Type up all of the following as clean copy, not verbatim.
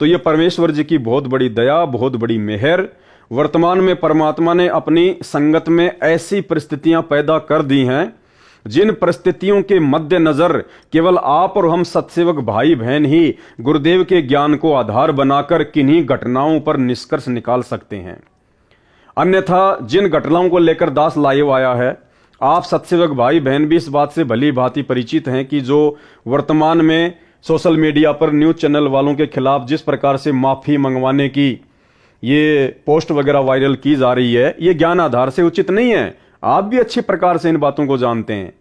तो ये परमेश्वर जी की बहुत बड़ी दया, बहुत बड़ी मेहर। वर्तमान में परमात्मा ने अपनी संगत में ऐसी परिस्थितियां पैदा कर दी हैं जिन परिस्थितियों के मद्देनजर केवल आप और हम सत्सेवक भाई बहन ही गुरुदेव के ज्ञान को आधार बनाकर किन्हीं घटनाओं पर निष्कर्ष निकाल सकते हैं। अन्यथा जिन घटनाओं को लेकर दास लाइव आया है, आप सत्सेवक भाई बहन भी इस बात से भली भांति परिचित हैं कि जो वर्तमान में सोशल मीडिया पर न्यूज चैनल वालों के खिलाफ जिस प्रकार से माफी मंगवाने की ये पोस्ट वगैरह वायरल की जा रही है, ये ज्ञान आधार से उचित नहीं है। आप भी अच्छी प्रकार से इन बातों को जानते हैं।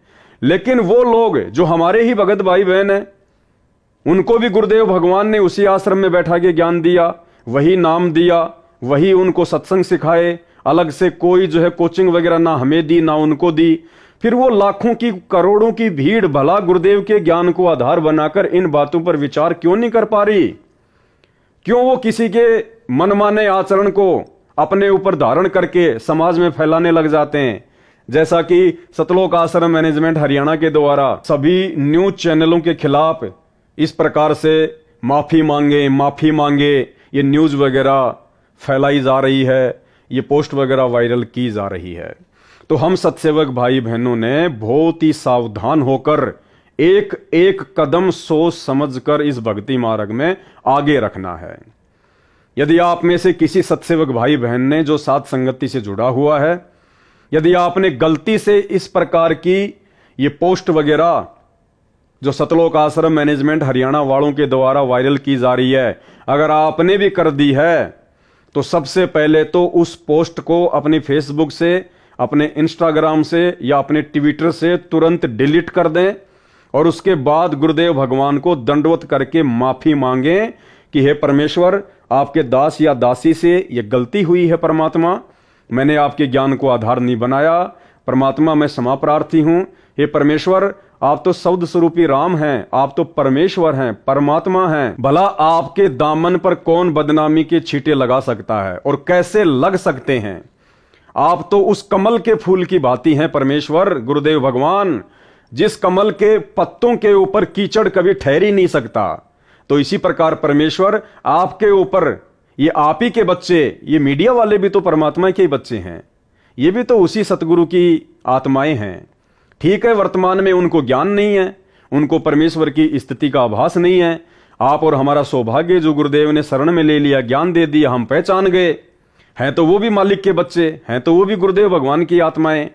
लेकिन वो लोग जो हमारे ही भगत भाई बहन हैं, उनको भी गुरुदेव भगवान ने उसी आश्रम में बैठा के ज्ञान दिया, वही नाम दिया, वही उनको सत्संग सिखाए। अलग से कोई जो है कोचिंग वगैरह ना हमें दी ना उनको दी। फिर वो लाखों की करोड़ों की भीड़ भला गुरुदेव के ज्ञान को आधार बनाकर इन बातों पर विचार क्यों नहीं कर पा रही? क्यों वो किसी के मनमाने आचरण को अपने ऊपर धारण करके समाज में फैलाने लग जाते हैं? जैसा कि सतलोक आश्रम मैनेजमेंट हरियाणा के द्वारा सभी न्यूज चैनलों के खिलाफ इस प्रकार से माफी मांगे ये न्यूज वगैरह फैलाई जा रही है, ये पोस्ट वगैरह वायरल की जा रही है। तो हम सत्सेवक भाई बहनों ने बहुत ही सावधान होकर एक एक कदम सोच समझकर इस भक्ति मार्ग में आगे रखना है। यदि आप में से किसी सत्सेवक भाई बहन ने जो साथ संगति से जुड़ा हुआ है, यदि आपने गलती से इस प्रकार की ये पोस्ट वगैरह जो सतलोक आश्रम मैनेजमेंट हरियाणा वालों के द्वारा वायरल की जा रही है, अगर आपने भी कर दी है, तो सबसे पहले तो उस पोस्ट को अपने फेसबुक से, अपने इंस्टाग्राम से या अपने ट्विटर से तुरंत डिलीट कर दें और उसके बाद गुरुदेव भगवान को दंडवत करके माफी मांगें कि हे परमेश्वर, आपके दास या दासी से ये गलती हुई है। परमात्मा, मैंने आपके ज्ञान को आधार नहीं बनाया। परमात्मा, मैं क्षमा प्रार्थी हूं। हे परमेश्वर, आप तो शब्द स्वरूपी राम हैं, आप तो परमेश्वर हैं, परमात्मा हैं। भला आपके दामन पर कौन बदनामी के छींटे लगा सकता है और कैसे लग सकते हैं? आप तो उस कमल के फूल की भांति हैं परमेश्वर गुरुदेव भगवान, जिस कमल के पत्तों के ऊपर कीचड़ कभी ठहर ही नहीं सकता। तो इसी प्रकार परमेश्वर, आपके ऊपर ये आप ही के बच्चे, ये मीडिया वाले भी तो परमात्मा के ही बच्चे हैं, ये भी तो उसी सतगुरु की आत्माएं हैं। ठीक है, वर्तमान में उनको ज्ञान नहीं है, उनको परमेश्वर की स्थिति का आभास नहीं है। आप और हमारा सौभाग्य जो गुरुदेव ने शरण में ले लिया, ज्ञान दे दिया, हम पहचान गए। हैं तो वो भी मालिक के बच्चे, हैं तो वो भी गुरुदेव भगवान की आत्माएं।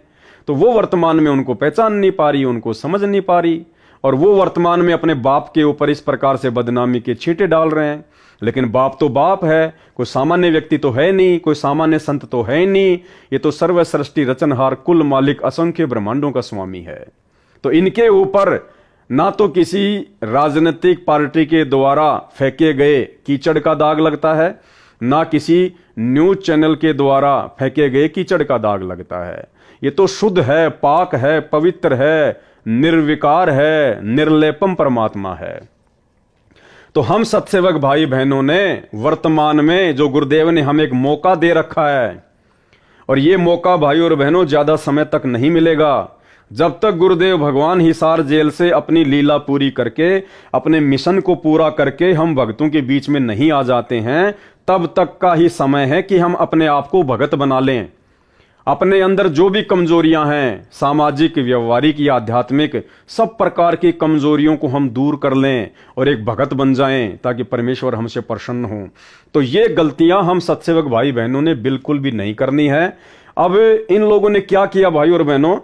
तो वो वर्तमान में उनको पहचान नहीं पा रही, उनको समझ नहीं पा रही, और वो वर्तमान में अपने बाप के ऊपर इस प्रकार से बदनामी के छींटे डाल रहे हैं। लेकिन बाप तो बाप है, कोई सामान्य व्यक्ति तो है नहीं, कोई सामान्य संत तो है नहीं। ये तो सर्व सृष्टि रचनहार, कुल मालिक, असंख्य ब्रह्मांडों का स्वामी है। तो इनके ऊपर ना तो किसी राजनीतिक पार्टी के द्वारा फेंके गए कीचड़ का दाग लगता है, ना किसी न्यूज चैनल के द्वारा फेंके गए कीचड़ का दाग लगता है। ये तो शुद्ध है, पाक है, पवित्र है, निर्विकार है, निर्लेपम परमात्मा है। तो हम सत्सेवक भाई बहनों ने वर्तमान में जो गुरुदेव ने हमें एक मौका दे रखा है, और ये मौका भाई और बहनों ज्यादा समय तक नहीं मिलेगा। जब तक गुरुदेव भगवान हिसार जेल से अपनी लीला पूरी करके, अपने मिशन को पूरा करके हम भक्तों के बीच में नहीं आ जाते हैं, तब तक का ही समय है कि हम अपने आप को भगत बना लें। अपने अंदर जो भी कमजोरियां हैं, सामाजिक, व्यवहारिक या आध्यात्मिक, सब प्रकार की कमजोरियों को हम दूर कर लें और एक भगत बन जाएं, ताकि परमेश्वर हमसे प्रसन्न हो। तो ये गलतियां हम सत्सेवक भाई बहनों ने बिल्कुल भी नहीं करनी है। अब इन लोगों ने क्या किया भाई और बहनों,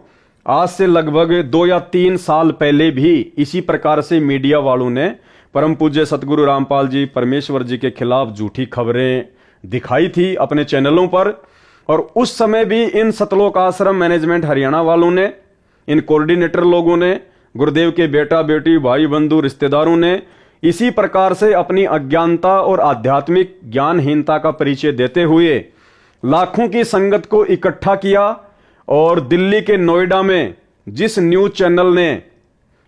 आज से लगभग 2 या 3 साल पहले भी इसी प्रकार से मीडिया वालों ने परम पूज्य सतगुरु रामपाल जी परमेश्वर जी के खिलाफ झूठी खबरें दिखाई थी अपने चैनलों पर। और उस समय भी इन सतलोक आश्रम मैनेजमेंट हरियाणा वालों ने, इन कोऑर्डिनेटर लोगों ने, गुरुदेव के बेटा बेटी, भाई बंधु, रिश्तेदारों ने इसी प्रकार से अपनी अज्ञानता और आध्यात्मिक ज्ञानहीनता का परिचय देते हुए लाखों की संगत को इकट्ठा किया। और दिल्ली के नोएडा में जिस न्यूज चैनल ने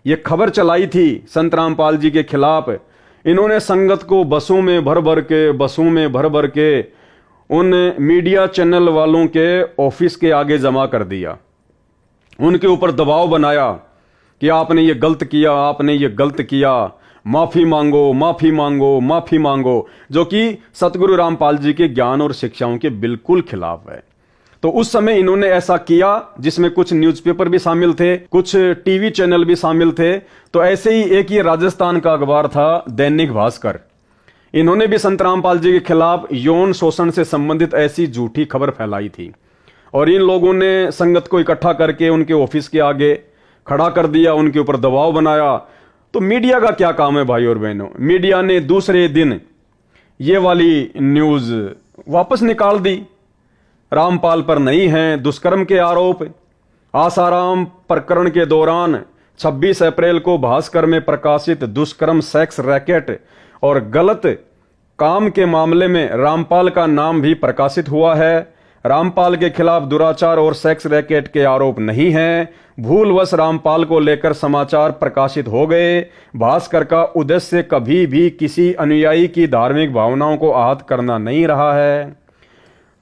यह खबर चलाई थी संत रामपाल जी के खिलाफ, इन्होंने संगत को बसों में भर भर के उन मीडिया चैनल वालों के ऑफिस के आगे जमा कर दिया। उनके ऊपर दबाव बनाया कि आपने ये गलत किया, आपने ये गलत किया। माफी मांगो, माफी मांगो, माफी मांगो, जो कि सतगुरु रामपाल जी के ज्ञान और शिक्षाओं के बिल्कुल खिलाफ है। तो उस समय इन्होंने ऐसा किया, जिसमें कुछ न्यूज़पेपर भी शामिल थे, कुछ टीवी चैनल भी शामिल थे। तो ऐसे ही एक ये राजस्थान का अखबार था दैनिक भास्कर, इन्होंने भी संत रामपाल जी के खिलाफ यौन शोषण से संबंधित ऐसी झूठी खबर फैलाई थी। और इन लोगों ने संगत को इकट्ठा करके उनके ऑफिस के आगे खड़ा कर दिया, उनके ऊपर दबाव बनाया। तो मीडिया का क्या काम है भाई और बहनों? मीडिया ने दूसरे दिन ये वाली न्यूज वापस निकाल दी। रामपाल पर नहीं है दुष्कर्म के आरोप। आसाराम प्रकरण के दौरान 26 अप्रैल को भास्कर में प्रकाशित दुष्कर्म, सेक्स रैकेट और गलत काम के मामले में रामपाल का नाम भी प्रकाशित हुआ है। रामपाल के खिलाफ दुराचार और सेक्स रैकेट के आरोप नहीं है। भूलवश रामपाल को लेकर समाचार प्रकाशित हो गए। भास्कर का उद्देश्य कभी भी किसी अनुयायी की धार्मिक भावनाओं को आहत करना नहीं रहा है।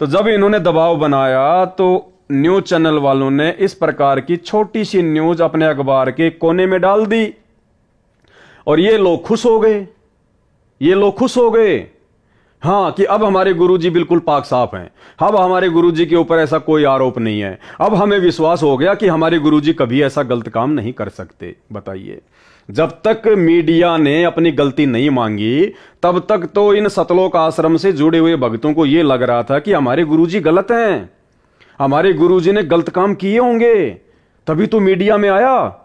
तो जब इन्होंने दबाव बनाया तो न्यूज चैनल वालों ने इस प्रकार की छोटी सी न्यूज अपने अखबार के कोने में डाल दी और ये लोग खुश हो गए। ये लोग खुश हो गए, हाँ, कि अब हमारे गुरुजी बिल्कुल पाक साफ हैं, अब हमारे गुरुजी के ऊपर ऐसा कोई आरोप नहीं है। अब हमें विश्वास हो गया कि हमारे गुरुजी कभी ऐसा गलत काम नहीं कर सकते। बताइए, जब तक मीडिया ने अपनी गलती नहीं मांगी तब तक तो इन सतलोक आश्रम से जुड़े हुए भक्तों को यह लग रहा था कि हमारे गुरुजी गलत हैं, हमारे गुरुजी ने गलत काम किए होंगे, तभी तो मीडिया में आया।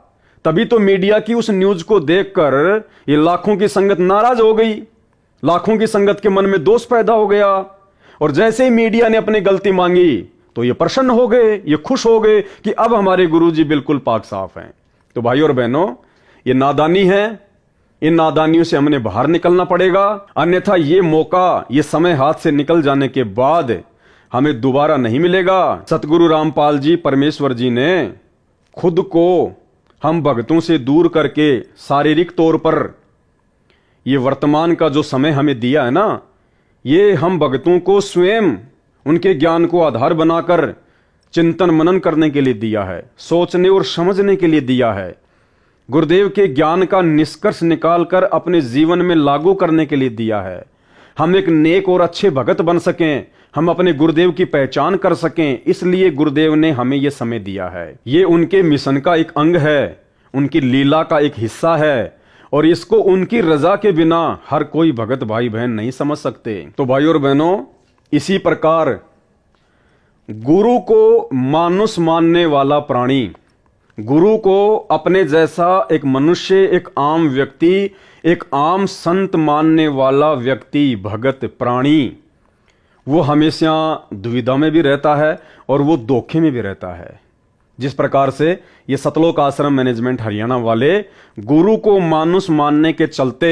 तभी तो मीडिया की उस न्यूज को देखकर ये लाखों की संगत नाराज हो गई, लाखों की संगत के मन में दोष पैदा हो गया। और जैसे ही मीडिया ने अपनी गलती मांगी तो ये प्रसन्न हो गए, ये खुश हो गए कि अब हमारे गुरुजी बिल्कुल पाक साफ हैं। तो भाई और बहनों, ये नादानी है, इन नादानियों से हमने बाहर निकलना पड़ेगा, अन्यथा ये मौका, ये समय हाथ से निकल जाने के बाद हमें दोबारा नहीं मिलेगा। सतगुरु रामपाल जी परमेश्वर जी ने खुद को हम भक्तों से दूर करके शारीरिक तौर पर ये वर्तमान का जो समय हमें दिया है ना, ये हम भक्तों को स्वयं उनके ज्ञान को आधार बनाकर चिंतन मनन करने के लिए दिया है, सोचने और समझने के लिए दिया है, गुरुदेव के ज्ञान का निष्कर्ष निकालकर अपने जीवन में लागू करने के लिए दिया है। हम एक नेक और अच्छे भगत बन सकें, हम अपने गुरुदेव की पहचान कर सकें, इसलिए गुरुदेव ने हमें यह समय दिया है। ये उनके मिशन का एक अंग है, उनकी लीला का एक हिस्सा है, और इसको उनकी रजा के बिना हर कोई भगत भाई बहन नहीं समझ सकते। तो भाई और बहनों, इसी प्रकार गुरु को मानुष मानने वाला प्राणी, गुरु को अपने जैसा एक मनुष्य, एक आम व्यक्ति, एक आम संत मानने वाला व्यक्ति, भगत प्राणी, वो हमेशा दुविधा में भी रहता है और वो धोखे में भी रहता है। जिस प्रकार से ये सतलोक आश्रम मैनेजमेंट हरियाणा वाले गुरु को मानुष मानने के चलते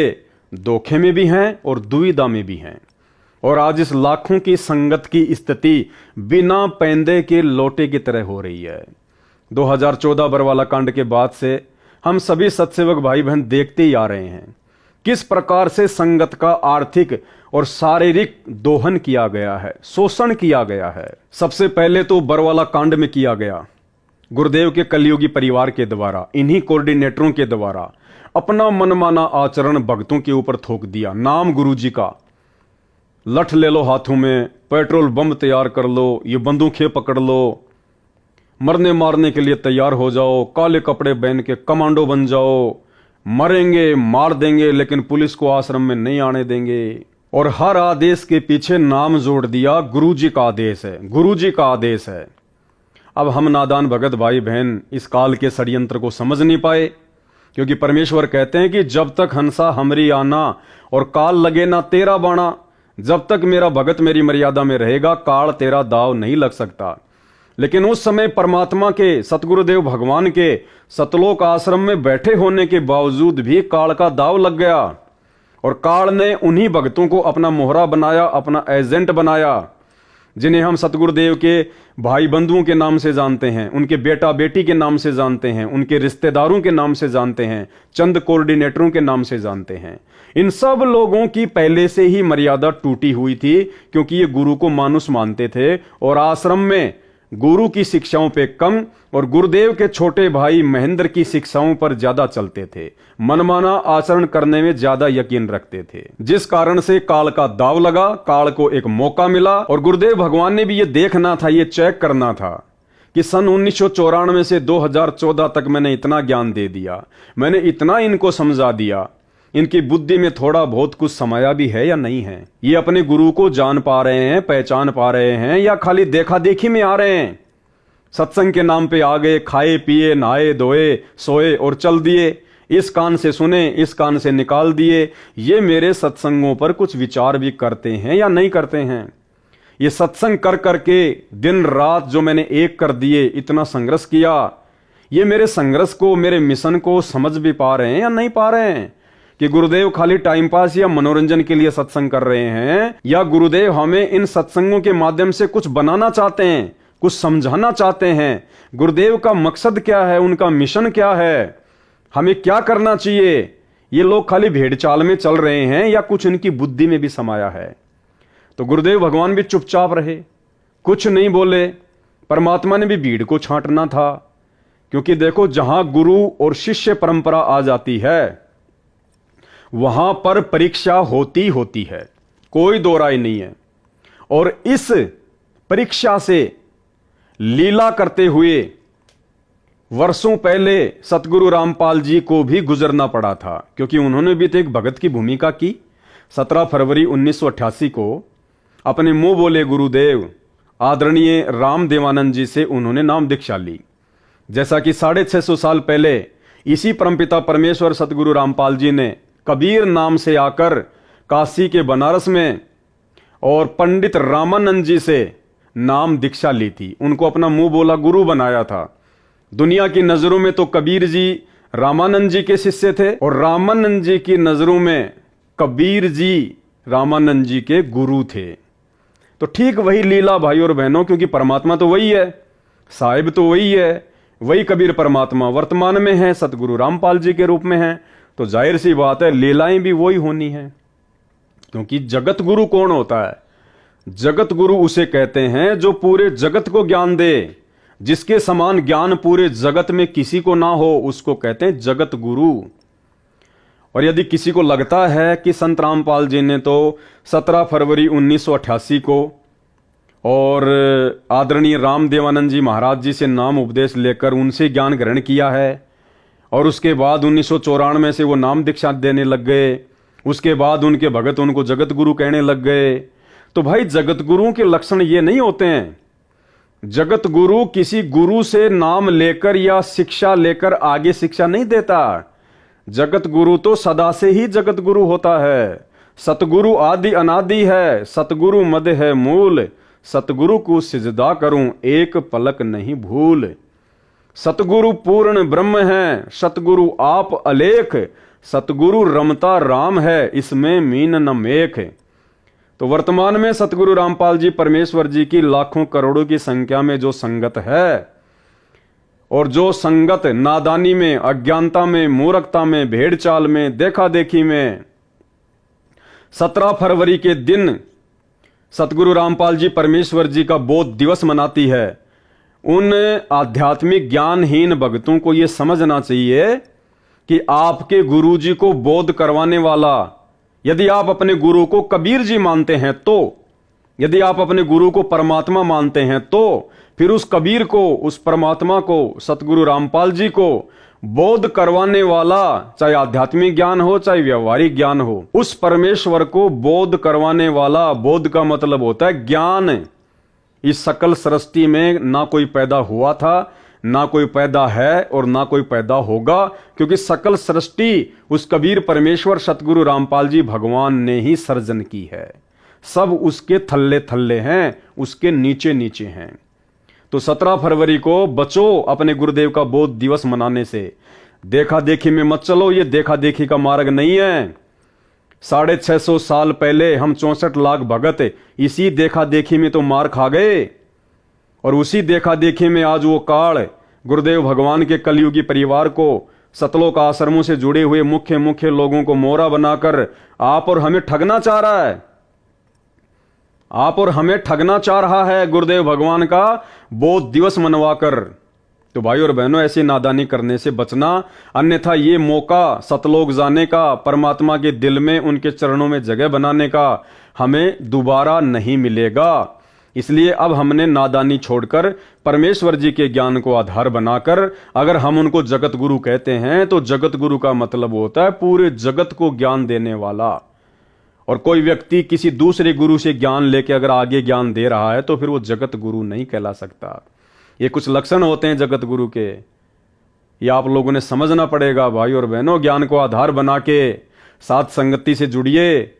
धोखे में भी हैं और दुविधा में भी हैं। और आज इस लाखों की संगत की स्थिति बिना पैंदे के लोटे की तरह हो रही है। 2014 बरवाला कांड के बाद से हम सभी सत्सेवक भाई बहन देखते ही आ रहे हैं किस प्रकार से संगत का आर्थिक और शारीरिक दोहन किया गया है, शोषण किया गया है। सबसे पहले तो बरवाला कांड में किया गया गुरुदेव के कलयुगी परिवार के द्वारा, इन्हीं कोऑर्डिनेटरों के द्वारा अपना मनमाना आचरण भक्तों के ऊपर थोक दिया। नाम गुरुजी का, लठ ले लो हाथों में, पेट्रोल बम तैयार कर लो, ये बंदूकें पकड़ लो, मरने मारने के लिए तैयार हो जाओ, काले कपड़े पहन के कमांडो बन जाओ, मरेंगे मार देंगे लेकिन पुलिस को आश्रम में नहीं आने देंगे। और हर आदेश के पीछे नाम जोड़ दिया, गुरुजी का आदेश है, गुरुजी का आदेश है। अब हम नादान भगत भाई बहन इस काल के षड्यंत्र को समझ नहीं पाए, क्योंकि परमेश्वर कहते हैं कि जब तक हंसा हमरी आना और काल लगे ना तेरा बाणा, जब तक मेरा भगत मेरी मर्यादा में रहेगा काल तेरा दाव नहीं लग सकता। लेकिन उस समय परमात्मा के, सतगुरुदेव भगवान के सतलोक आश्रम में बैठे होने के बावजूद भी काल का दाव लग गया और काल ने उन्हीं भक्तों को अपना मोहरा बनाया, अपना एजेंट बनाया, जिन्हें हम सतगुरुदेव के भाई बंधुओं के नाम से जानते हैं, उनके बेटा बेटी के नाम से जानते हैं, उनके रिश्तेदारों के नाम से जानते हैं, चंद कोऑर्डिनेटरों के नाम से जानते हैं। इन सब लोगों की पहले से ही मर्यादा टूटी हुई थी, क्योंकि ये गुरु को मानुष मानते थे और आश्रम में गुरु की शिक्षाओं पे कम और गुरुदेव के छोटे भाई महेंद्र की शिक्षाओं पर ज्यादा चलते थे। मनमाना आचरण करने में ज्यादा यकीन रखते थे, जिस कारण से काल का दाव लगा, काल को एक मौका मिला और गुरुदेव भगवान ने भी ये देखना था, ये चेक करना था कि सन 1994 से 2014 तक मैंने इतना ज्ञान दे दिया, मैंने इतना इनको समझा दिया, इनकी बुद्धि में थोड़ा बहुत कुछ समाया भी है या नहीं है, ये अपने गुरु को जान पा रहे हैं, पहचान पा रहे हैं, या खाली देखा देखी में आ रहे हैं। सत्संग के नाम पे आ गए, खाए पिए नहाए धोए सोए और चल दिए, इस कान से सुने इस कान से निकाल दिए। ये मेरे सत्संगों पर कुछ विचार भी करते हैं या नहीं करते हैं? ये सत्संग कर करके दिन रात जो मैंने एक कर दिए, इतना संघर्ष किया, ये मेरे संघर्ष को, मेरे मिशन को समझ भी पा रहे हैं या नहीं पा रहे हैं? कि गुरुदेव खाली टाइम पास या मनोरंजन के लिए सत्संग कर रहे हैं, या गुरुदेव हमें इन सत्संगों के माध्यम से कुछ बनाना चाहते हैं, कुछ समझाना चाहते हैं? गुरुदेव का मकसद क्या है, उनका मिशन क्या है, हमें क्या करना चाहिए? ये लोग खाली भेड़ चाल में चल रहे हैं या कुछ इनकी बुद्धि में भी समाया है? तो गुरुदेव भगवान भी चुपचाप रहे, कुछ नहीं बोले। परमात्मा ने भी भीड़ को छांटना था, क्योंकि देखो जहां गुरु और शिष्य परंपरा आ जाती है वहां पर परीक्षा होती होती है, कोई दो राय नहीं है। और इस परीक्षा से लीला करते हुए वर्षों पहले सतगुरु रामपाल जी को भी गुजरना पड़ा था, क्योंकि उन्होंने भी तो एक भगत की भूमिका की। 17 फरवरी 1988 को अपने मुंह बोले गुरुदेव आदरणीय राम देवानंद जी से उन्होंने नाम दीक्षा ली। जैसा कि 650 साल पहले इसी परमपिता परमेश्वर सतगुरु रामपाल जी ने कबीर नाम से आकर काशी के बनारस में और पंडित रामानंद जी से नाम दीक्षा ली थी, उनको अपना मुंह बोला गुरु बनाया था। दुनिया की नजरों में तो कबीर जी रामानंद जी के शिष्य थे और रामानंद जी की नजरों में कबीर जी रामानंद जी के गुरु थे। तो ठीक वही लीला भाई और बहनों, क्योंकि परमात्मा तो वही है, साहिब तो वही है, वही कबीर परमात्मा वर्तमान में है, सतगुरु रामपाल जी के रूप में है। तो जाहिर सी बात है लीलाएं भी वही होनी है। क्योंकि जगत गुरु कौन होता है? जगत गुरु उसे कहते हैं जो पूरे जगत को ज्ञान दे, जिसके समान ज्ञान पूरे जगत में किसी को ना हो, उसको कहते हैं जगत गुरु। और यदि किसी को लगता है कि संत रामपाल जी ने तो 17 फरवरी 1988 को और आदरणीय राम देवानंद जी महाराज जी से नाम उपदेश लेकर उनसे ज्ञान ग्रहण किया है और उसके बाद 1994 से वो नाम दीक्षा देने लग गए, उसके बाद उनके भगत उनको जगत गुरु कहने लग गए, तो भाई जगत गुरुओं के लक्षण ये नहीं होते हैं। जगत गुरु किसी गुरु से नाम लेकर या शिक्षा लेकर आगे शिक्षा नहीं देता। जगत गुरु तो सदा से ही जगत गुरु होता है। सतगुरु आदि अनादि है, सतगुरु मद है मूल, सतगुरु को सिजदा करूं एक पलक नहीं भूल। सतगुरु पूर्ण ब्रह्म है, सतगुरु आप अलेख, सतगुरु रमता राम है, इसमें मीन न मेख। तो वर्तमान में सतगुरु रामपाल जी परमेश्वर जी की लाखों करोड़ों की संख्या में जो संगत है, और जो संगत नादानी में, अज्ञानता में, मूर्खता में, भेड़ चाल में, देखा देखी में 17 फरवरी के दिन सतगुरु रामपाल जी परमेश्वर जी का बोध दिवस मनाती है, उन आध्यात्मिक ज्ञानहीन भक्तों को यह समझना चाहिए कि आपके गुरु जी को बोध करवाने वाला, यदि आप अपने गुरु को कबीर जी मानते हैं तो, यदि आप अपने गुरु को परमात्मा मानते हैं तो, फिर उस कबीर को, उस परमात्मा को, सतगुरु रामपाल जी को बोध करवाने वाला, चाहे आध्यात्मिक ज्ञान हो चाहे व्यवहारिक ज्ञान हो, उस परमेश्वर को बोध करवाने वाला, बोध का मतलब होता है ज्ञान। इस सकल सृष्टि में ना कोई पैदा हुआ था, ना कोई पैदा है और ना कोई पैदा होगा, क्योंकि सकल सृष्टि उस कबीर परमेश्वर सतगुरु रामपाल जी भगवान ने ही सर्जन की है। सब उसके थल्ले थल्ले हैं, उसके नीचे नीचे हैं। तो 17 फरवरी को बचो अपने गुरुदेव का बोध दिवस मनाने से। देखा देखी में मत चलो, ये देखा देखी का मार्ग नहीं है। 650 साल पहले हम 64 लाख भगत इसी देखा देखी में तो मार खा गए, और उसी देखा देखी में आज वो काल गुरुदेव भगवान के कलयुगी परिवार को, सतलोक आश्रमों से जुड़े हुए मुख्य मुख्य लोगों को मोहरा बनाकर आप और हमें ठगना चाह रहा है। आप और हमें ठगना चाह रहा है गुरुदेव भगवान का बोध दिवस मनवाकर। तो भाई और बहनों, ऐसी नादानी करने से बचना, अन्यथा ये मौका सतलोक जाने का, परमात्मा के दिल में उनके चरणों में जगह बनाने का हमें दोबारा नहीं मिलेगा। इसलिए अब हमने नादानी छोड़कर परमेश्वर जी के ज्ञान को आधार बनाकर, अगर हम उनको जगत गुरु कहते हैं तो जगत गुरु का मतलब होता है पूरे जगत को ज्ञान देने वाला। और कोई व्यक्ति किसी दूसरे गुरु से ज्ञान लेके अगर आगे ज्ञान दे रहा है तो फिर वो जगत गुरु नहीं कहला सकता। ये कुछ लक्षण होते हैं जगत गुरु के, ये आप लोगों ने समझना पड़ेगा। भाई और बहनों, ज्ञान को आधार बना के साथ संगति से जुड़िए।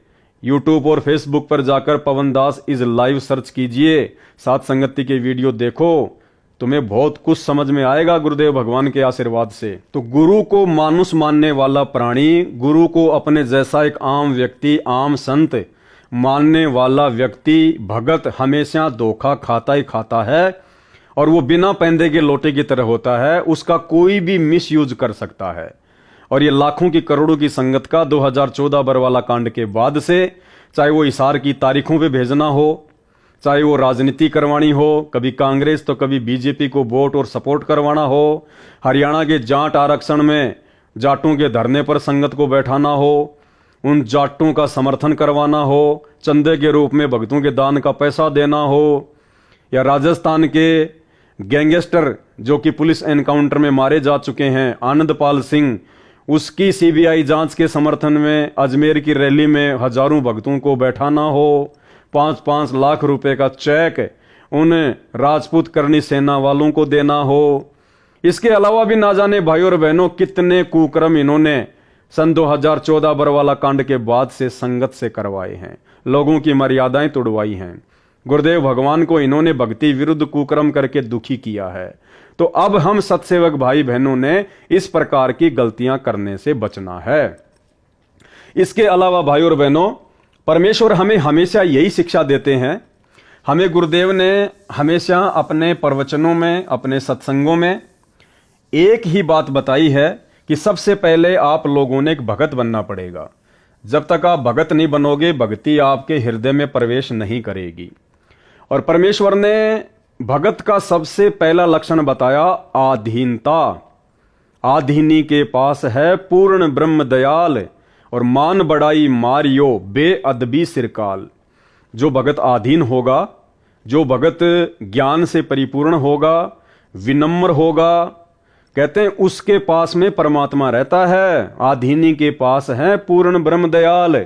यूट्यूब और फेसबुक पर जाकर पवन दास इज लाइव सर्च कीजिए, साथ संगति के वीडियो देखो, तुम्हें बहुत कुछ समझ में आएगा गुरुदेव भगवान के आशीर्वाद से। तो गुरु को मानुष मानने वाला प्राणी, गुरु को अपने जैसा एक आम व्यक्ति, आम संत मानने वाला व्यक्ति, भगत हमेशा धोखा खाता ही खाता है और वो बिना पैंदे के लोटे की तरह होता है। उसका कोई भी मिस यूज कर सकता है। और ये लाखों की करोड़ों की संगत का 2014 बरवाला कांड के बाद से, चाहे वो इशार की तारीखों पे भेजना हो, चाहे वो राजनीति करवानी हो, कभी कांग्रेस तो कभी बीजेपी को वोट और सपोर्ट करवाना हो, हरियाणा के जाट आरक्षण में जाटों के धरने पर संगत को बैठाना हो, उन जाटों का समर्थन करवाना हो, चंदे के रूप में भक्तों के दान का पैसा देना हो, या राजस्थान के गैंगस्टर जो कि पुलिस एनकाउंटर में मारे जा चुके हैं आनंदपाल सिंह, उसकी सीबीआई जांच के समर्थन में अजमेर की रैली में हजारों भक्तों को बैठाना हो, 5-5 लाख रुपए का चेक उन राजपूत करनी सेना वालों को देना हो। इसके अलावा भी ना जाने भाई और बहनों कितने कुकर्म इन्होंने सन 2014 बरवाला कांड के बाद से संगत से करवाए हैं, लोगों की मर्यादाएं तोड़वाई हैं। गुरुदेव भगवान को इन्होंने भक्ति विरुद्ध कुकर्म करके दुखी किया है। तो अब हम सत्सेवक भाई बहनों ने इस प्रकार की गलतियां करने से बचना है। इसके अलावा भाई और बहनों, परमेश्वर हमें हमेशा यही शिक्षा देते हैं। हमें गुरुदेव ने हमेशा अपने प्रवचनों में, अपने सत्संगों में एक ही बात बताई है कि सबसे पहले आप लोगों ने एक भगत बनना पड़ेगा। जब तक आप भगत नहीं बनोगे, भक्ति आपके हृदय में प्रवेश नहीं करेगी। और परमेश्वर ने भगत का सबसे पहला लक्षण बताया आधीनता। आधीनी के पास है पूर्ण ब्रह्म दयाल और मान बड़ाई मारियो बेअदबी सिरकाल। जो भगत आधीन होगा, जो भगत ज्ञान से परिपूर्ण होगा, विनम्र होगा, कहते हैं उसके पास में परमात्मा रहता है। आधीनी के पास है पूर्ण ब्रह्म दयाल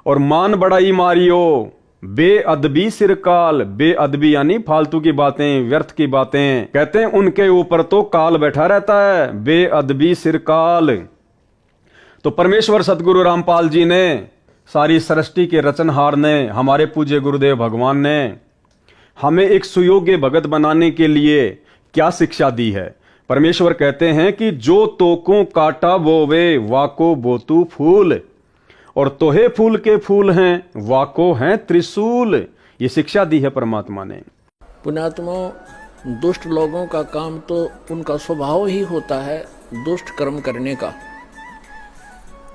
और मान बड़ाई मारियो बेअदबी सिरकाल। बेअदबी यानी फालतू की बातें, व्यर्थ की बातें, कहते हैं उनके ऊपर तो काल बैठा रहता है। बेअदबी सिरकाल। तो परमेश्वर सतगुरु रामपाल जी ने, सारी सृष्टि के रचनहार ने, हमारे पूज्य गुरुदेव भगवान ने हमें एक सुयोग्य भगत बनाने के लिए क्या शिक्षा दी है। परमेश्वर कहते हैं कि जो तोको काटा बोवे वाको बोतू फूल, और तोहे फूल के फूल हैं वाको हैं त्रिशूल। ये शिक्षा दी है परमात्मा ने। पुण्यात्मा, दुष्ट लोगों का काम तो उनका स्वभाव ही होता है दुष्ट कर्म करने का,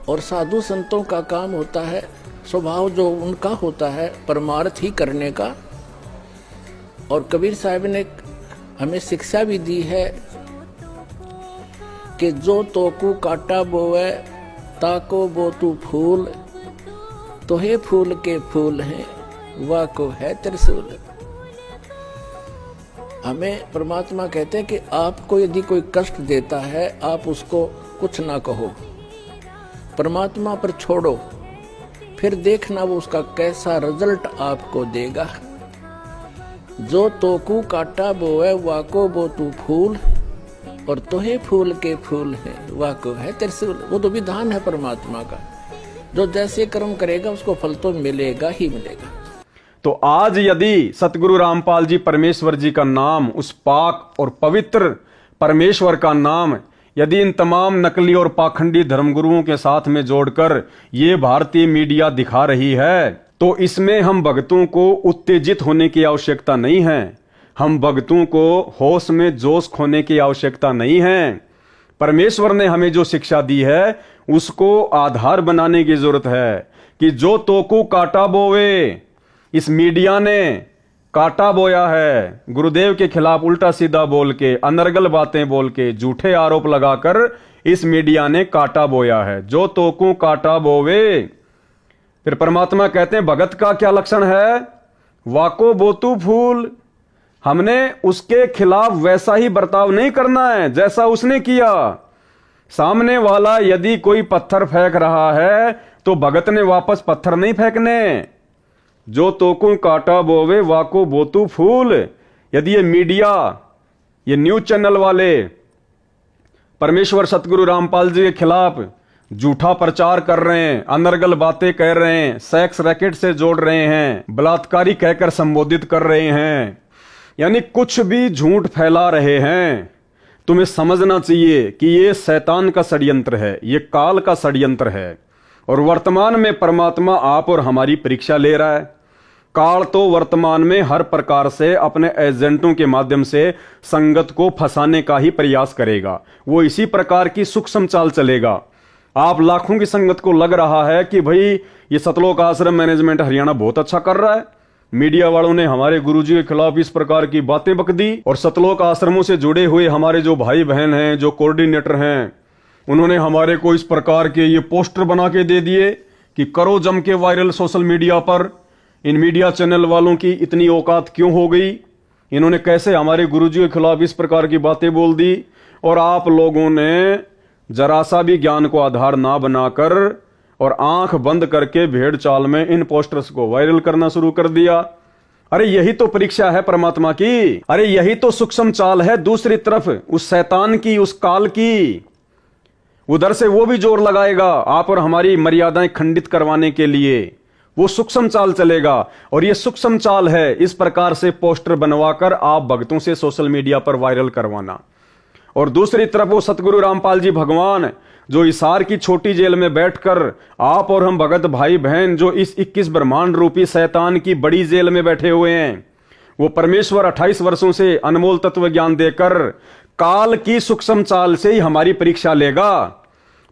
और साधु संतों का काम होता है स्वभाव जो उनका होता है परमार्थ ही करने का। और कबीर साहब ने हमें शिक्षा भी दी है कि जो तोकू काटा बोवे ताको बोतू फूल, तोहे फूल के फूल हैं वाको है त्रिशूल। हमें परमात्मा कहते हैं कि आपको यदि कोई कष्ट देता है आप उसको कुछ ना कहो, परमात्मा पर छोड़ो, फिर देखना वो उसका कैसा रिजल्ट आपको देगा। जो तोकू काटा बोए वाको बोतू फूल, और तोहे फूल के फूल है वाको है त्रिशूल। वो तो विधान है परमात्मा का, जो जैसे कर्म करेगा उसको फल तो मिलेगा ही मिलेगा। तो आज यदि सतगुरु रामपाल जी परमेश्वर जी का नाम, उस पाक और पवित्र परमेश्वर का नाम, यदि इन तमाम नकली और पाखंडी धर्मगुरुओं के साथ में जोड़कर ये भारतीय मीडिया दिखा रही है, तो इसमें हम भक्तों को उत्तेजित होने की आवश्यकता नहीं है। हम भक्तों को होश में जोश खोने की आवश्यकता नहीं है। परमेश्वर ने हमें जो शिक्षा दी है उसको आधार बनाने की जरूरत है कि जो तोकू काटा बोवे, इस मीडिया ने काटा बोया है, गुरुदेव के खिलाफ उल्टा सीधा बोल के, अनर्गल बातें बोल के, झूठे आरोप लगाकर इस मीडिया ने काटा बोया है। जो तोकू काटा बोवे। फिर परमात्मा कहते हैं भगत का क्या लक्षण है? वाको बोतू फूल। हमने उसके खिलाफ वैसा ही बर्ताव नहीं करना है जैसा उसने किया। सामने वाला यदि कोई पत्थर फेंक रहा है तो भगत ने वापस पत्थर नहीं फेंकने। जो तोकू काटा बोवे वाको बोतू फूल। यदि ये मीडिया, ये न्यूज चैनल वाले परमेश्वर सतगुरु रामपाल जी के खिलाफ झूठा प्रचार कर रहे हैं, अनर्गल बातें कह रहे हैं, सेक्स रैकेट से जोड़ रहे हैं, बलात्कारी कहकर संबोधित कर रहे हैं, यानी कुछ भी झूठ फैला रहे हैं, तुम्हें समझना चाहिए कि ये शैतान का षड्यंत्र है, ये काल का षड्यंत्र है। और वर्तमान में परमात्मा आप और हमारी परीक्षा ले रहा है। काल तो वर्तमान में हर प्रकार से अपने एजेंटों के माध्यम से संगत को फंसाने का ही प्रयास करेगा। वो इसी प्रकार की सूक्ष्म चाल चलेगा। आप लाखों की संगत को लग रहा है कि भाई ये सतलोक आश्रम मैनेजमेंट हरियाणा बहुत अच्छा कर रहा है, मीडिया वालों ने हमारे गुरुजी के खिलाफ इस प्रकार की बातें बक दी, और सतलोक आश्रमों से जुड़े हुए हमारे जो भाई बहन हैं, जो कोऑर्डिनेटर हैं, उन्होंने हमारे को इस प्रकार के ये पोस्टर बना के दे दिए कि करो जम के वायरल सोशल मीडिया पर। इन मीडिया चैनल वालों की इतनी औकात क्यों हो गई? इन्होंने कैसे हमारे गुरुजी के खिलाफ इस प्रकार की बातें बोल दी? और आप लोगों ने जरा सा भी ज्ञान को आधार ना बनाकर और आंख बंद करके भेड़ चाल में इन पोस्टर्स को वायरल करना शुरू कर दिया। अरे यही तो परीक्षा है परमात्मा की। अरे यही तो सूक्ष्म चाल है दूसरी तरफ उस शैतान की, उस काल की। उधर से वो भी जोर लगाएगा आप और हमारी मर्यादाएं खंडित करवाने के लिए। वो सूक्ष्म चाल चलेगा, और ये सूक्ष्म चाल है इस प्रकार से पोस्टर बनवाकर आप भक्तों से सोशल मीडिया पर वायरल करवाना। और दूसरी तरफ वो सतगुरु रामपाल जी भगवान जो हिसार की छोटी जेल में बैठकर आप और हम भगत भाई बहन जो इस 21 ब्रह्मांड रूपी शैतान की बड़ी जेल में बैठे हुए हैं, वो परमेश्वर 28 वर्षों से अनमोल तत्व ज्ञान देकर काल की सूक्ष्म चाल से ही हमारी परीक्षा लेगा।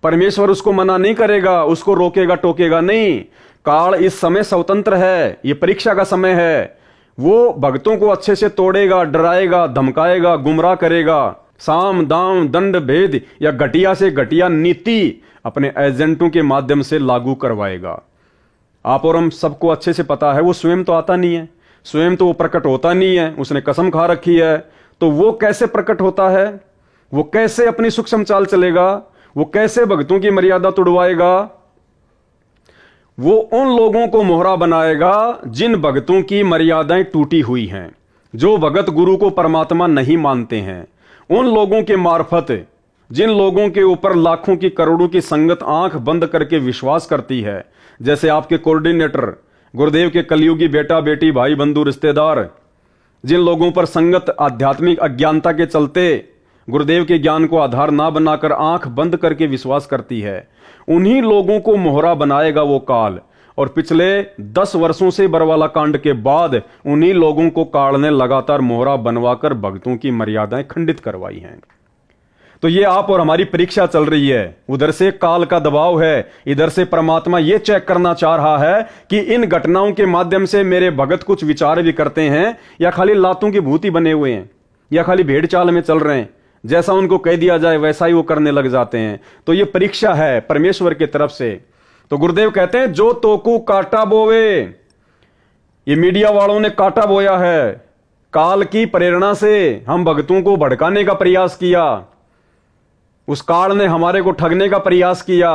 परमेश्वर उसको मना नहीं करेगा, उसको रोकेगा टोकेगा नहीं। काल इस समय स्वतंत्र है, ये परीक्षा का समय है। वो भक्तों को अच्छे से तोड़ेगा, डराएगा, धमकाएगा, गुमराह करेगा, साम दाम दंड भेद या घटिया से घटिया नीति अपने एजेंटों के माध्यम से लागू करवाएगा। आप और हम सबको अच्छे से पता है वो स्वयं तो आता नहीं है, स्वयं तो वो प्रकट होता नहीं है, उसने कसम खा रखी है। तो वो कैसे प्रकट होता है? वो कैसे अपनी सूक्ष्म चाल चलेगा? वो कैसे भक्तों की मर्यादा तोड़वाएगा? वो उन लोगों को मोहरा बनाएगा जिन भक्तों की मर्यादाएं टूटी हुई हैं, जो भगत गुरु को परमात्मा नहीं मानते हैं। उन लोगों के मार्फत, जिन लोगों के ऊपर लाखों की करोड़ों की संगत आंख बंद करके विश्वास करती है, जैसे आपके कोऑर्डिनेटर, गुरुदेव के कलयुगी बेटा बेटी, भाई बंधु रिश्तेदार, जिन लोगों पर संगत आध्यात्मिक अज्ञानता के चलते गुरुदेव के ज्ञान को आधार ना बनाकर आंख बंद करके विश्वास करती है, उन्हीं लोगों को मोहरा बनाएगा वो काल। और पिछले 10 वर्षों से बरवाला कांड के बाद उन्हीं लोगों को काल ने लगातार मोहरा बनवाकर भक्तों की मर्यादाएं खंडित करवाई हैं। तो ये आप और हमारी परीक्षा चल रही है। उधर से काल का दबाव है, इधर से परमात्मा ये चेक करना चाह रहा है कि इन घटनाओं के माध्यम से मेरे भगत कुछ विचार भी करते हैं या खाली लातों की भूति बने हुए हैं, या खाली भेड़ चाल में चल रहे हैं, जैसा उनको कह दिया जाए वैसा ही वो करने लग जाते हैं। तो ये परीक्षा है परमेश्वर की तरफ से। तो गुरुदेव कहते हैं जो तोकू काटा बोवे, ये मीडिया वालों ने काटा बोया है। काल की प्रेरणा से हम भक्तों को भड़काने का प्रयास किया, उस काल ने हमारे को ठगने का प्रयास किया।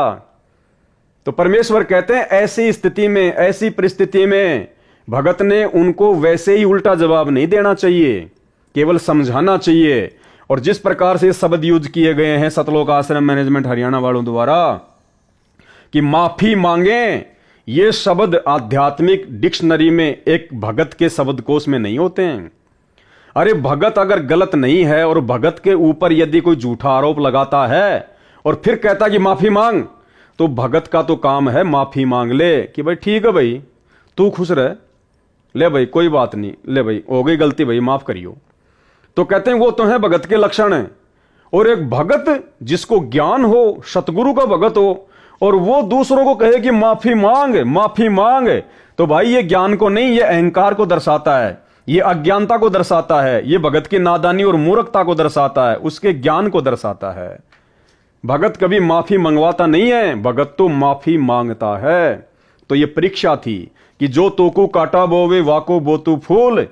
तो परमेश्वर कहते हैं ऐसी स्थिति में, ऐसी परिस्थिति में भगत ने उनको वैसे ही उल्टा जवाब नहीं देना चाहिए, केवल समझाना चाहिए। और जिस प्रकार से शब्द यूज किए गए हैं सतलोक आश्रम मैनेजमेंट हरियाणा वालों द्वारा कि माफी मांगे, ये शब्द आध्यात्मिक डिक्शनरी में एक भगत के शब्दकोश में नहीं होते हैं। अरे भगत अगर गलत नहीं है और भगत के ऊपर यदि कोई झूठा आरोप लगाता है और फिर कहता कि माफी मांग, तो भगत का तो काम है माफी मांग ले कि भाई ठीक है भाई तू खुश रह, ले भाई कोई बात नहीं, ले भाई हो गई गलती भाई माफ करियो। तो कहते हैं वो तो है भगत के लक्षण हैं। और एक भगत जिसको ज्ञान हो, सतगुरु का भगत हो और वो दूसरों को कहे कि माफी मांग माफी मांग, तो भाई ये ज्ञान को नहीं, ये अहंकार को दर्शाता है, ये अज्ञानता को दर्शाता है, ये भगत की नादानी और मूर्खता को दर्शाता है, उसके ज्ञान को दर्शाता है। भगत कभी माफी मंगवाता नहीं है, भगत तो माफी मांगता है। तो ये परीक्षा थी कि जो तोकू काटा बोवे वाको बोतू फूल,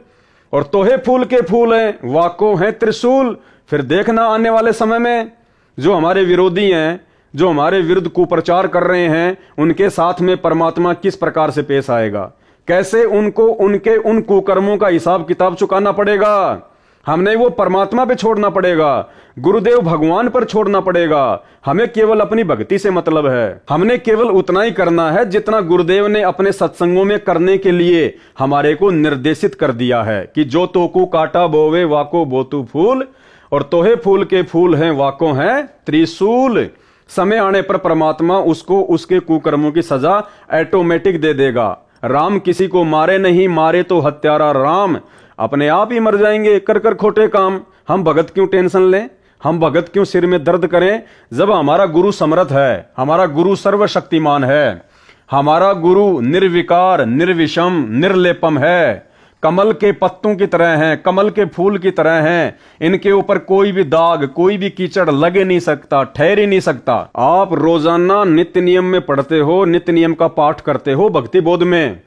और तोहे फूल के फूल हैं वाको हैं त्रिशूल। फिर देखना आने वाले समय में जो हमारे विरोधी हैं, जो हमारे विरुद्ध कुप्रचार कर रहे हैं, उनके साथ में परमात्मा किस प्रकार से पेश आएगा, कैसे उनको उनके उन कुकर्मों का हिसाब किताब चुकाना पड़ेगा। हमने वो परमात्मा पे छोड़ना पड़ेगा, गुरुदेव भगवान पर छोड़ना पड़ेगा। हमें केवल अपनी भक्ति से मतलब है, हमने केवल उतना ही करना है जितना गुरुदेव ने अपने सत्संगों में करने के लिए हमारे को निर्देशित कर दिया है कि जो तोकू काटा बोवे वाको बोतू फूल, और तोहे फूल के फूल हैं वाको हैं त्रिशूल। समय आने पर परमात्मा उसको उसके कुकर्मों की सजा ऑटोमेटिक दे देगा। राम किसी को मारे नहीं, मारे तो हत्यारा राम, अपने आप ही मर जाएंगे कर कर खोटे काम। हम भगत क्यों टेंशन लें, हम भगत क्यों सिर में दर्द करें, जब हमारा गुरु समर्थ है, हमारा गुरु सर्वशक्तिमान है, हमारा गुरु निर्विकार निर्विषम निर्लेपम है, कमल के पत्तों की तरह हैं, कमल के फूल की तरह हैं। इनके ऊपर कोई भी दाग, कोई भी कीचड़ लगे नहीं सकता, ठहर ही नहीं सकता। आप रोजाना नित्य नियम में पढ़ते हो, नित्य नियम का पाठ करते हो भक्ति बोध में,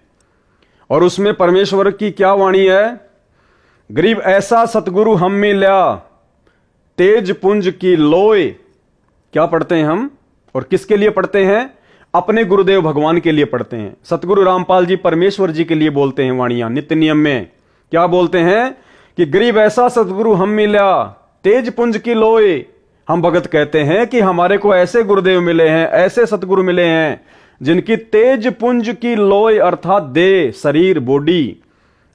और उसमें परमेश्वर की क्या वाणी है, गरीब ऐसा सतगुरु हम मिल्या तेज पुंज की लोय। क्या पढ़ते हैं हम और किसके लिए पढ़ते हैं? अपने गुरुदेव भगवान के लिए पढ़ते हैं। सतगुरु रामपाल जी परमेश्वर जी के लिए बोलते हैं वाणियां नित्य नियम में। क्या बोलते हैं कि गरीब ऐसा सतगुरु हम मिल्या तेज पुंज की लोय। हम भगत कहते हैं कि हमारे को ऐसे गुरुदेव मिले हैं, ऐसे सतगुरु मिले हैं जिनकी तेज पुंज की लोय अर्थात देह, शरीर, बॉडी,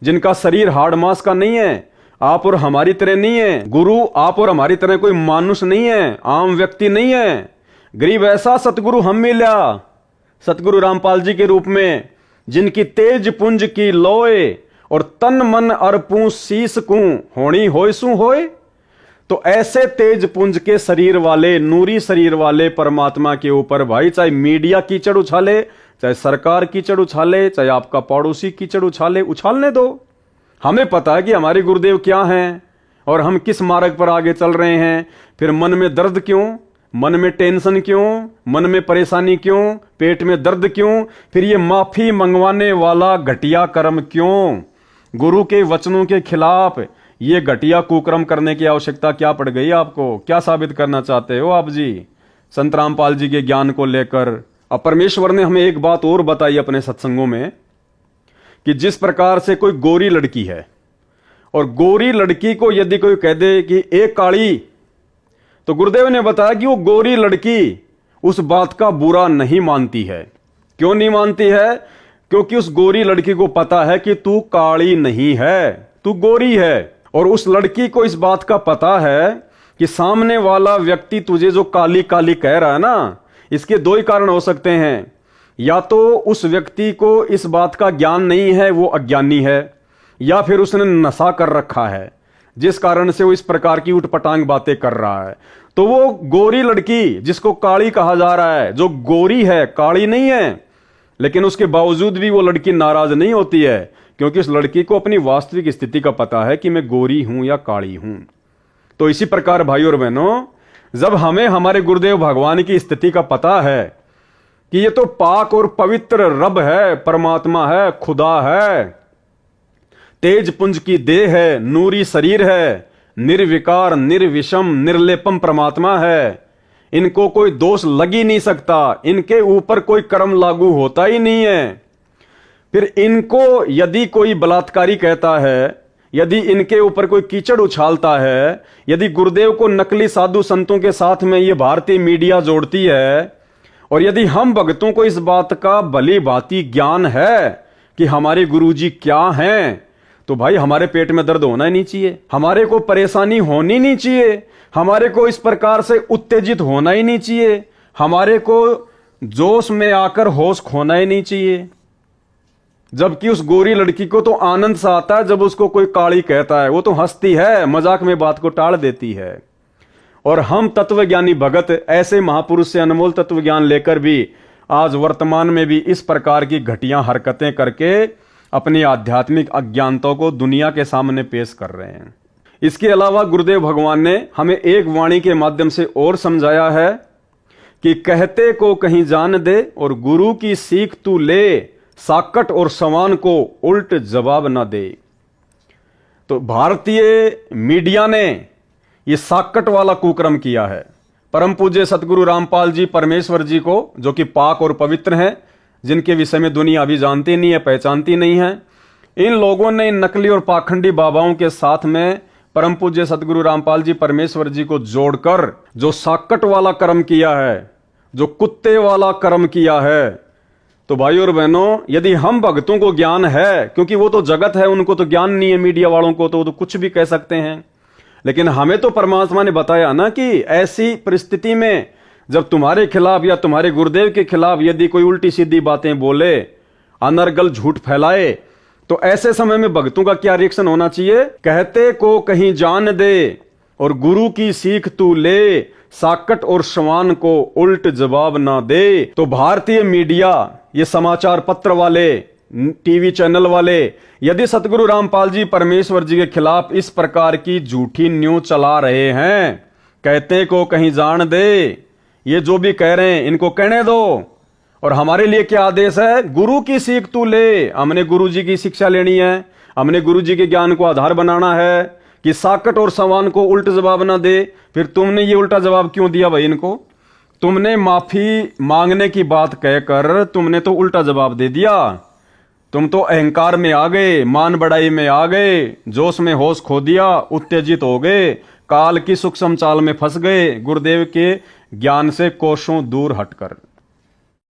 जिनका शरीर हाड़ मांस का नहीं है, आप और हमारी तरह नहीं है। गुरु आप और हमारी तरह कोई मानुष नहीं है, आम व्यक्ति नहीं है। गरीब ऐसा सतगुरु हम मिल्या, सतगुरु रामपाल जी के रूप में, जिनकी तेज पुंज की लोय और तन मन अर्पू शीस कू होनी होय सू होय। तो ऐसे तेज पुंज के शरीर वाले, नूरी शरीर वाले परमात्मा के ऊपर भाई चाहे मीडिया कीचड़ उछाले, चाहे सरकार कीचड़ उछाले, चाहे आपका पड़ोसी कीचड़ उछाले, उछालने दो। हमें पता है कि हमारे गुरुदेव क्या हैं और हम किस मार्ग पर आगे चल रहे हैं। फिर मन में दर्द क्यों, मन में टेंशन क्यों, मन में परेशानी क्यों, पेट में दर्द क्यों, फिर ये माफी मंगवाने वाला घटिया कर्म क्यों? गुरु के वचनों के खिलाफ ये घटिया कुकर्म करने की आवश्यकता क्या पड़ गई आपको? क्या साबित करना चाहते हो आप जी संत रामपाल जी के ज्ञान को लेकर? अब परमेश्वर ने हमें एक बात और बताई अपने सत्संगों में कि जिस प्रकार से कोई गोरी लड़की है और गोरी लड़की को यदि कोई कह दे कि एक काली, तो गुरुदेव ने बताया कि वो गोरी लड़की उस बात का बुरा नहीं मानती है। क्यों नहीं मानती है? क्योंकि उस गोरी लड़की को पता है कि तू काली नहीं है, तू गोरी है। और उस लड़की को इस बात का पता है कि सामने वाला व्यक्ति तुझे जो काली काली कह रहा है ना, इसके दो ही कारण हो सकते हैं। या तो उस व्यक्ति को इस बात का ज्ञान नहीं है, वो अज्ञानी है, या फिर उसने नशा कर रखा है जिस कारण से वो इस प्रकार की उठपटांग बातें कर रहा है। तो वो गोरी लड़की जिसको काली कहा जा रहा है, जो गोरी है, काली नहीं है, लेकिन उसके बावजूद भी वो लड़की नाराज नहीं होती है, क्योंकि उस लड़की को अपनी वास्तविक स्थिति का पता है कि मैं गोरी हूं या काली हूं। तो इसी प्रकार भाई और बहनों, जब हमें हमारे गुरुदेव भगवान की स्थिति का पता है कि ये तो पाक और पवित्र रब है, परमात्मा है, खुदा है, तेज पुंज की देह है, नूरी शरीर है, निर्विकार निर्विषम निर्लेपम परमात्मा है, इनको कोई दोष लग ही नहीं सकता, इनके ऊपर कोई कर्म लागू होता ही नहीं है। फिर इनको यदि कोई बलात्कारी कहता है, यदि इनके ऊपर कोई कीचड़ उछालता है, यदि गुरुदेव को नकली साधु संतों के साथ में ये भारतीय मीडिया जोड़ती है, और यदि हम भक्तों को इस बात का भली भांति ज्ञान है कि हमारे गुरुजी क्या हैं, तो भाई हमारे पेट में दर्द होना ही नहीं चाहिए, हमारे को परेशानी होनी नहीं चाहिए, हमारे को इस प्रकार से उत्तेजित होना ही नहीं चाहिए, हमारे को जोश में आकर होश खोना ही नहीं चाहिए। जबकि उस गोरी लड़की को तो आनंद सा आता है जब उसको कोई काली कहता है, वो तो हंसती है, मजाक में बात को टाल देती है। और हम तत्वज्ञानी भगत ऐसे महापुरुष से अनमोल तत्व ज्ञान लेकर भी आज वर्तमान में भी इस प्रकार की घटिया हरकतें करके अपनी आध्यात्मिक अज्ञानता को दुनिया के सामने पेश कर रहे हैं। इसके अलावा गुरुदेव भगवान ने हमें एक वाणी के माध्यम से और समझाया है कि कहते को कहीं जान दे और गुरु की सीख तू ले, साकट और सवान को उल्ट जवाब ना दे। तो भारतीय मीडिया ने ये साकट वाला कुकर्म किया है। परम पूज्य सतगुरु रामपाल जी परमेश्वर जी को, जो कि पाक और पवित्र हैं, जिनके विषय में दुनिया अभी जानती नहीं है, पहचानती नहीं है, इन लोगों ने इन नकली और पाखंडी बाबाओं के साथ में परम पूज्य सतगुरु रामपाल जी परमेश्वर जी को जोड़कर जो साकट वाला कर्म किया है, जो कुत्ते वाला कर्म किया है। तो भाई और बहनों, यदि हम भक्तों को ज्ञान है, क्योंकि वो तो जगत है, उनको तो ज्ञान नहीं है, मीडिया वालों को तो वो तो कुछ भी कह सकते हैं, लेकिन हमें तो परमात्मा ने बताया ना कि ऐसी परिस्थिति में जब तुम्हारे खिलाफ या तुम्हारे गुरुदेव के खिलाफ यदि कोई उल्टी सीधी बातें बोले, अनर्गल झूठ फैलाए, तो ऐसे समय में भक्तों का क्या रिएक्शन होना चाहिए? कहते को कहीं जान दे और गुरु की सीख तू ले, साकट और सवान को उल्ट जवाब ना दे। तो भारतीय मीडिया, ये समाचार पत्र वाले, टीवी चैनल वाले, यदि सतगुरु रामपाल जी परमेश्वर जी के खिलाफ इस प्रकार की झूठी न्यूज चला रहे हैं, कहते को कहीं जान दे, ये जो भी कह रहे हैं इनको कहने दो। और हमारे लिए क्या आदेश है? गुरु की सीख तू ले। हमने गुरु जी की शिक्षा लेनी है, हमने गुरु जी के ज्ञान को आधार बनाना है कि साकट और सवान को उल्ट जवाब ना दे। फिर तुमने ये उल्टा जवाब क्यों दिया भाई इनको? तुमने माफी मांगने की बात कहकर तुमने तो उल्टा जवाब दे दिया। तुम तो अहंकार में आ गए, मान बढ़ाई में आ गए, जोश में होश खो दिया, उत्तेजित हो गए, काल की सूक्ष्म चाल में फंस गए, गुरुदेव के ज्ञान से कोसों दूर हटकर।